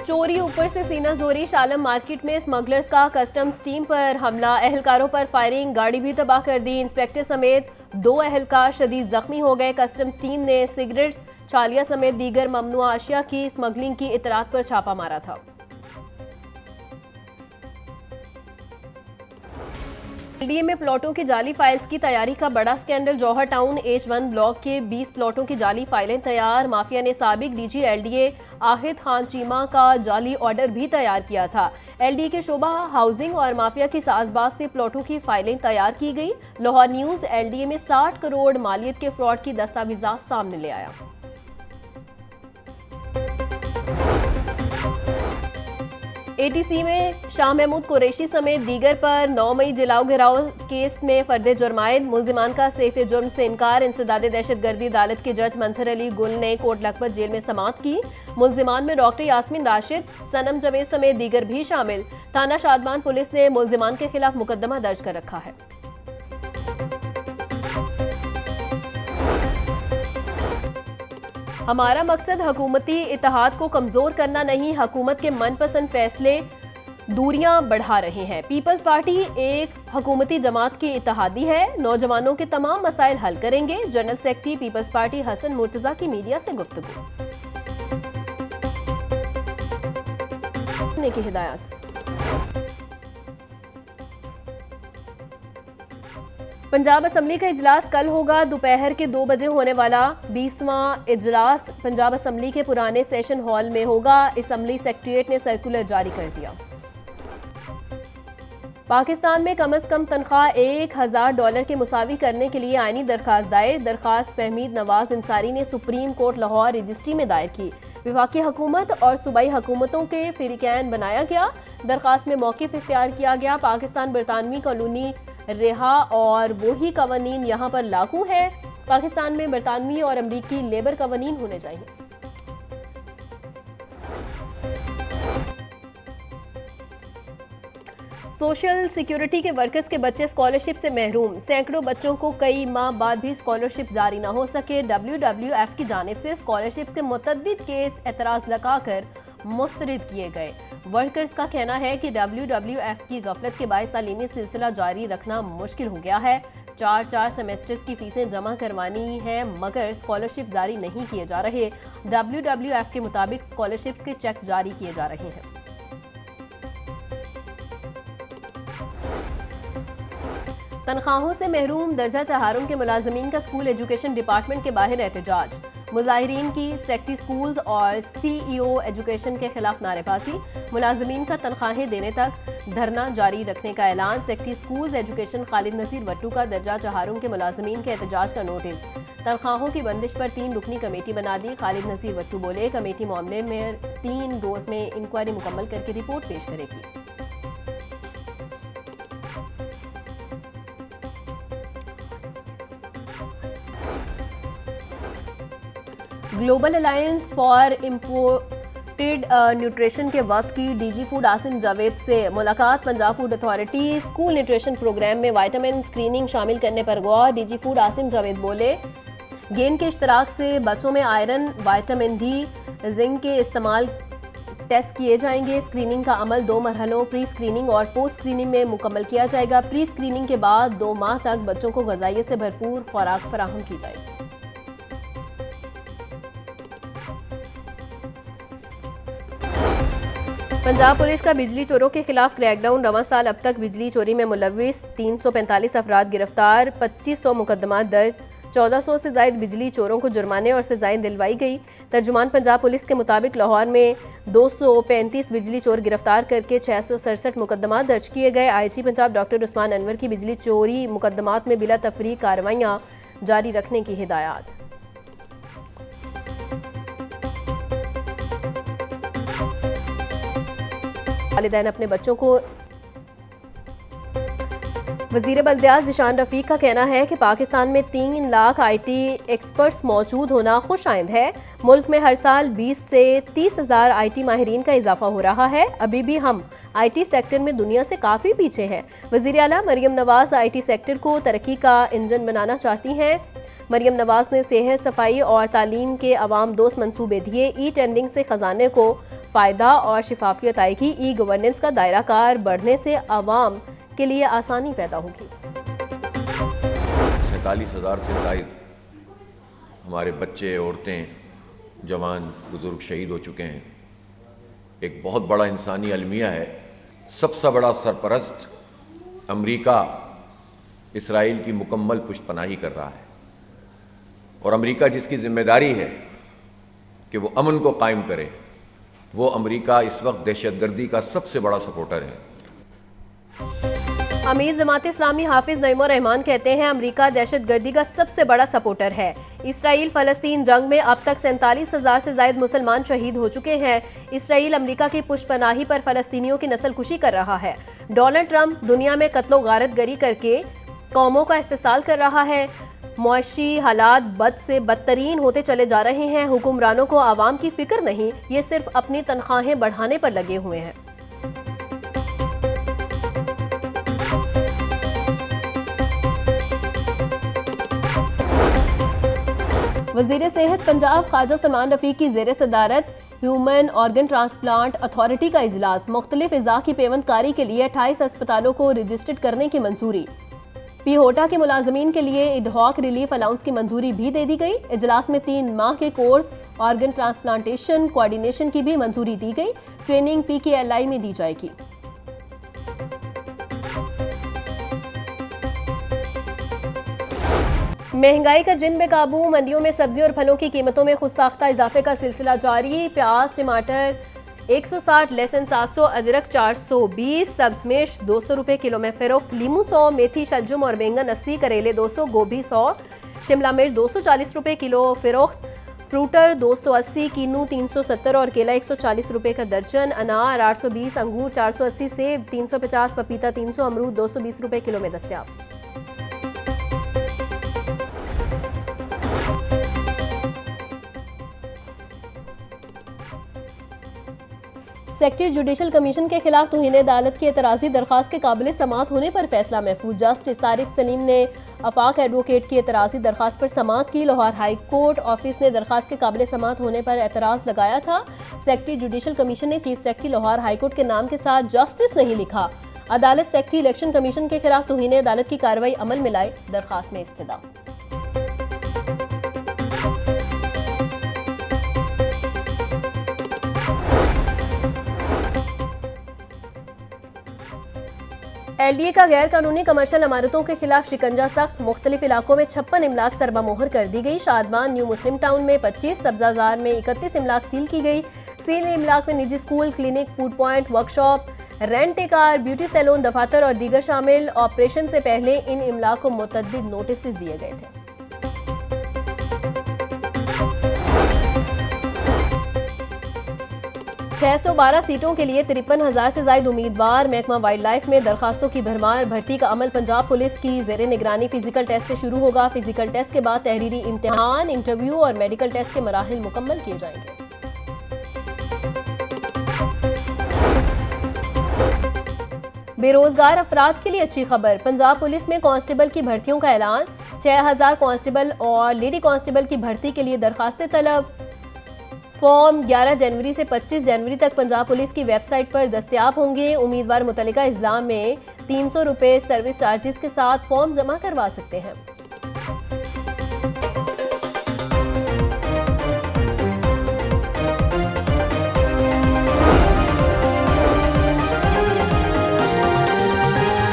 चोरी ऊपर से सीना जोरी। शालम मार्केट में स्मगलर्स का कस्टम्स टीम पर हमला, अहलकारों पर फायरिंग, गाड़ी भी तबाह कर दी। इंस्पेक्टर समेत 2 अहलकार शदीद जख्मी हो गए। कस्टम्स टीम ने सिगरेट्स, छालिया समेत दीगर ममनुआ अशिया की स्मगलिंग की इतलात पर छापा मारा था। एलडीए में प्लॉटों की जाली फाइल्स की तैयारी का बड़ा स्कैंडल। जौहर टाउन H1 ब्लॉक के 20 प्लॉटों की जाली फाइलें तैयार। माफिया ने साबिक डीजी एलडीए आहिद खान चीमा का जाली ऑर्डर भी तैयार किया था। एलडीए के शोबा हाउसिंग और माफिया की साजबाज से प्लॉटों की फाइलें तैयार की गई। लाहौर न्यूज एलडीए में 60 करोड़ मालियत के फ्रॉड की दस्तावेजात सामने ले आया। एटीसी में शाह महमूद कुरैशी समेत दीगर पर 9 मई जलाओ घिराव केस में फर्द जुर्मायद। मुल्जिमान का सेहत जुर्म से इनकार। इंसदाद दहशतगर्दी अदालत के जज मंसर अली गुल ने कोट लखपत जेल में समाअत की। मुल्जिमान में डॉक्टर यास्मीन राशिद, सनम जवेद समेत दीगर भी शामिल। थाना शादमान पुलिस ने मुल्जिमान के खिलाफ मुकदमा दर्ज कर रखा है। हमारा मकसद हुकूमती इत्तेहाद को कमजोर करना नहीं, हुकूमत के मनपसंद फैसले दूरियां बढ़ा रहे हैं। पीपल्स पार्टी एक हुकूमती जमात की इत्तेहादी है, नौजवानों के तमाम मसाइल हल करेंगे। जनरल सेक्रेटरी पीपल्स पार्टी हसन मुर्तजा की मीडिया से गुफ्तगू की हिदायत। पंजाब असम्बली का इजलास कल होगा। दोपहर के 2 बजे होने वाला 20वां इजलास पंजाब असम्बली के पुराने सेशन हॉल में होगा। असम्बली सेक्रेटेरिएट ने सर्कुलर जारी कर दिया। पाकिस्तान में कम से कम तनख्वाह $1000 के मुसावी करने के लिए आईनी दरखास्त दायर। दरखास्त फहमीद नवाज अंसारी ने सुप्रीम कोर्ट लाहौर रजिस्ट्री में दायर की। वफाकी हुकूमत और सूबाई हुकूमतों के फरीकैन बनाया गया। दरखास्त में मौक़िफ़ इख्तियार किया गया। पाकिस्तान बरतानवी कॉलोनी रिहा और वही कवानीन यहाँ पर लागू है। पाकिस्तान में बरतानवी और अमरीकी लेबर कवानीन होने चाहिए। सोशल सिक्योरिटी के वर्कर्स के बच्चे स्कॉलरशिप से महरूम। सैकड़ों बच्चों को कई माह बाद भी स्कॉलरशिप जारी न हो सके। WWF की जानिब से स्कॉलरशिप के मुतअद्दिद केस एतराज़ लगाकर मुस्तरद किए गए। वर्कर्स का कहना है कि WWF की गफलत के बायस तालीमी सिलसिला जारी रखना मुश्किल हो गया है। 4 सेमेस्टर्स की फीसें जमा करवानी है मगर स्कॉलरशिप जारी नहीं किए जा रहे। WWF के मुताबिक स्कॉलरशिप्स के चेक जारी किए जा रहे हैं। तनख्वाहों से महरूम दर्जा चहारों के मुलाजमीन का स्कूल एजुकेशन डिपार्टमेंट के बाहर एहतजाज। मुजाहिरीन की सेक्रेटरी स्कूल्स और CEO एजुकेशन के खिलाफ नारेबाजी। मुलाजमीन का तनख्वाहें देने तक धरना जारी रखने का ऐलान। Secretary schools education Khalid Naseer Wattoo का दर्जा चहारों के मुलाजमीन के एहतजाज का नोटिस। तनख्वाहों की बंदिश पर 3 रुकनी कमेटी बना दी। खालिद नसीर वट्टू बोले कमेटी मामले में 3 रोज में इंक्वायरी मुकम्मल करके रिपोर्ट पेश करेगी। Global alliance for imported nutrition के वक्त की डीजी फूड आसिम जावेद से मुलाकात। Punjab food authority school nutrition programme में विटामिन स्क्रीनिंग शामिल करने पर गौर। डीजी फूड आसिम जावेद बोले गेन के इश्तराक से बच्चों में आयरन, विटामिन D, जिंक के इस्तेमाल टेस्ट किए जाएंगे। स्क्रीनिंग का अमल 2 मरहलों प्री स्क्रीनिंग और पोस्ट स्क्रीनिंग में मुकम्मल किया जाएगा। प्री स्क्रीनिंग के बाद 2 माह तक बच्चों को ग़िज़ाइयत से भरपूर खुराक फराहम की जाएगी। पंजाब पुलिस का बिजली चोरों के खिलाफ क्रैकडाउन। रवां साल अब तक बिजली चोरी में मुलव्विस 345 अफराद गिरफ्तार। 2500 मुकदमा दर्ज। 1400 से ज़ायद बिजली चोरों को जुर्माने और सजाएं दिलवाई गई। तर्जुमान पंजाब पुलिस के मुताबिक लाहौर में 235 बिजली चोर गिरफ्तार करके 667 मुकदमा दर्ज किए गए। IG पंजाब डॉक्टर उस्मान अनवर की बिजली चोरी मुकदमात में बिला तफरीक कार्रवाइयाँ जारी रखने की हिदायत। वालिदैन अपने बच्चों को। वज़ीर बल्दियात ज़िशान रफ़ीक का कहना है कि पाकिस्तान में 3 लाख IT एक्सपर्ट्स मौजूद होना खुशाइंद है। मुल्क में हर साल 20 से 30 हज़ार IT माहिरीन का इजाफा हो रहा है। अभी भी हम IT सेक्टर में दुनिया से काफ़ी पीछे हैं। वज़ीर आला मरियम नवाज़ IT सेक्टर को तरक्की का इंजन बनाना चाहती हैं। मरियम नवाज़ ने सेहत, सफाई और तालीम के अवाम दोस्त मंसूबे दिए। ई टेंडिंग से खजाने को फ़ायदा और शिफाफियत आएगी। ई गवर्नेंस का दायरा कार बढ़ने से आवाम के लिए आसानी पैदा होगी। 47,000 से ज़ायद हमारे बच्चे, औरतें, जवान, बुज़ुर्ग शहीद हो चुके हैं। एक बहुत बड़ा इंसानी अलमिया है। सबसे बड़ा सरपरस्त अमेरिका इसराइल की मुकम्मल पुष्टपनाही कर रहा है और अमेरिका जिसकी ज़िम्मेदारी है कि वो अमन को कायम करे, वो अमेरिका इस वक्त दहशतगर्दी का सबसे बड़ा सपोर्टर है। अमीर जमात इस्लामी हाफिज नईमुर रहमान कहते हैं अमेरिका दहशतगर्दी का सबसे बड़ा सपोर्टर है। इसराइल फ़लस्तीन जंग में अब तक 47,000 से ज़ायद मुसलमान शहीद हो चुके हैं। इसराइल अमेरिका की पुष्पनाही पर फ़लस्तीनियों की नस्लकुशी कर रहा है। डोनाल्ड ट्रंप दुनिया में कत्लो गारतगरी करके कौमों का इस्तेसाल कर रहा है। मुआशी हालात बद से बदतरीन होते चले जा रहे हैं। हुक्मरानों को आवाम की फिक्र नहीं, ये सिर्फ अपनी तनख्वाहें बढ़ाने पर लगे हुए हैं। वज़ीर सेहत पंजाब ख्वाजा सलमान रफीक की ज़ेर सदारत ह्यूमन ऑर्गन ट्रांसप्लांट अथॉरिटी का इजलास। मुख्तलिफ अज़ा की पेवंदकारी के लिए 28 अस्पतालों को रजिस्टर्ड करने की मंजूरी। पीहोटा के मुलाजमीन के लिए एडहॉक रिलीफ अलाउंस की मंजूरी भी दे दी गई। इजलास में 3 माह के कोर्स ऑर्गन ट्रांसप्लांटेशन कोऑर्डिनेशन की भी मंजूरी दी गई। ट्रेनिंग PKLI में दी जाएगी। महंगाई का जिन बेकाबू, मंडियों में सब्जी और फलों की कीमतों में खुदसाख्ता इजाफे का सिलसिला जारी। प्याज टमाटर 160, लहसुन 700, अदरक 420, सब्ज मिर्च 200 रुपये किलो में फरोख्त। लीमू 100, मेथी शलजम और बैंगन 80, करेले 200, गोभी 100, शिमला मिर्च 240 रुपये किलो फरोख्त। फ्रूटर 280, कीनू 370 और केला 140 रुपये का दर्जन। अनार 820, अंगूर 480, सेब 350, पपीता 300, अमरूद 220 रुपये किलो में दस्तयाब। सेक्रेटरी जुडिशल कमीशन के खिलाफ तौहीन अदालत की एतराज़ी दरख्वास्त के काबिल समाअत होने पर फैसला महफूज। जस्टिस तारिक सलीम ने आफाक एडवोकेट की एतराज़ी दरख्वास्त पर समाअत की। लाहौर हाई कोर्ट ऑफिस ने दरख्वास्त के काबिल समाअत होने पर एतराज़ लगाया था। सेक्रेटरी जुडिशल कमीशन ने chief secretary Lahore high court के नाम के साथ जस्टिस नहीं लिखा। अदालत सेक्रेटरी इलेक्शन कमीशन के खिलाफ तौहीन अदालत की कार्रवाई अमल में लाए, दरख्वास्त में इस्तदा। LDA का गैर कानूनी कमर्शियल इमारतों के खिलाफ शिकंजा सख्त। मुख्तलिफ इलाकों में 56 इमलाक सरबा मोहर कर दी गई। शादमान न्यू मुस्लिम टाउन में 25, सब्जाजार में 31 इमलाक सील की गई। सील इमलाक में निजी school, clinic, food point, workshop, rent a car, beauty salon, दफातर और दीगर शामिल। ऑपरेशन से पहले इन इमलाक को मुतअद्दिद नोटिस दिए गए थे। 612 सीटों के लिए 53,000 से ज्यादा उम्मीदवार। महकमा वाइल्ड लाइफ में दरखास्तों की भरमार। भर्ती का अमल पंजाब पुलिस की ज़ेरे निगरानी फिजिकल टेस्ट से शुरू होगा। फिजिकल टेस्ट के बाद तहरीरी इम्तिहान, इंटरव्यू और मेडिकल टेस्ट के मराहिल मुकम्मल किए जाएंगे। बेरोजगार अफराद के लिए अच्छी खबर। पंजाब पुलिस में कांस्टेबल की भर्तियों का ऐलान। 6,000 कांस्टेबल और लेडी कांस्टेबल की भर्ती के लिए दरखास्तें तलब। फॉर्म 11 जनवरी से 25 जनवरी तक पंजाब पुलिस की वेबसाइट पर दस्तयाब होंगे। उम्मीदवार मुतल्लिका इज़्लाम में 300 रुपये सर्विस चार्जेस के साथ फॉर्म जमा करवा सकते हैं।